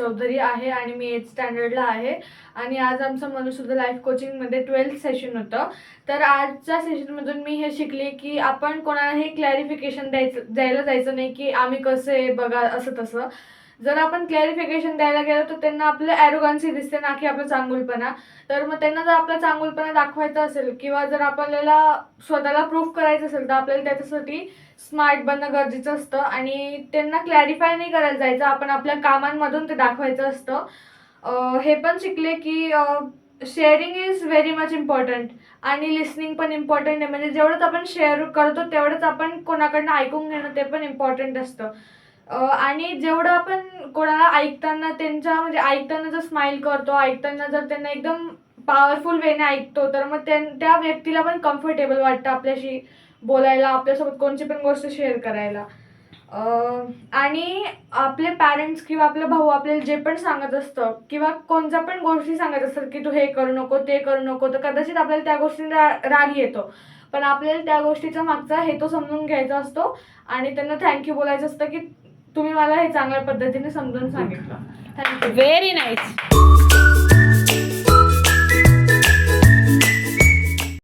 चौधरी आहे आणि मी 8th स्टँडर्डला आहे आणि आज आमचं मनुसुद्धा लाईफ कोचिंगमध्ये 12th सेशन होतं. तर आजच्या सेशनमधून मी हे शिकले की आपण कोणालाही क्लॅरिफिकेशन द्यायला जायचं नाही की आम्ही कसं आहे बघा असं तसं. जर आपण क्लॅरिफिकेशन द्यायला गेलो तर त्यांना आपलं ॲरोगन्सी दिसते ना की आपलं चांगुलपणा. तर मग त्यांना जर आपला चांगुलपणा दाखवायचा असेल किंवा जर आपल्याला स्वतःला प्रूफ करायचं असेल तर आपल्याला त्याच्यासाठी स्मार्ट बनणं गरजेचं असतं आणि त्यांना क्लॅरिफाय नाही करायला जायचं, आपण आपल्या कामांमधून ते दाखवायचं असतं. हे पण शिकले की sharing is very much important आणि लिसनिंग पण इम्पॉर्टंट आहे. म्हणजे जेवढंच आपण शेअर करतो तेवढंच आपण कोणाकडनं ऐकून घेणं ते पण इम्पॉर्टंट असतं. आणि जेवढं आपण कोणाला ऐकताना त्यांच्या म्हणजे ऐकताना जर स्माईल करतो, ऐकताना जर त्यांना एकदम पॉवरफुल वेने ऐकतो तर मग त्या व्यक्तीला पण कम्फर्टेबल वाटतं आपल्याशी बोलायला, आपल्यासोबत कोणती पण गोष्ट शेअर करायला. आणि आपले पॅरेंट्स किंवा आपले भाऊ आपल्याला जे पण सांगत असतं किंवा कोणत्या पण गोष्टी सांगत असतात की तू हे करू नको ते करू नको, तर कदाचित आपल्याला त्या गोष्टींचा राग येतो, पण आपल्याला त्या गोष्टीचा मागचा हेतू समजून घ्यायचा असतो आणि त्यांना थँक्यू बोलायचं असतं की तुम्ही मला हे चांगल्या पद्धतीने समजून सांगितलं. थँक्यू. Very nice.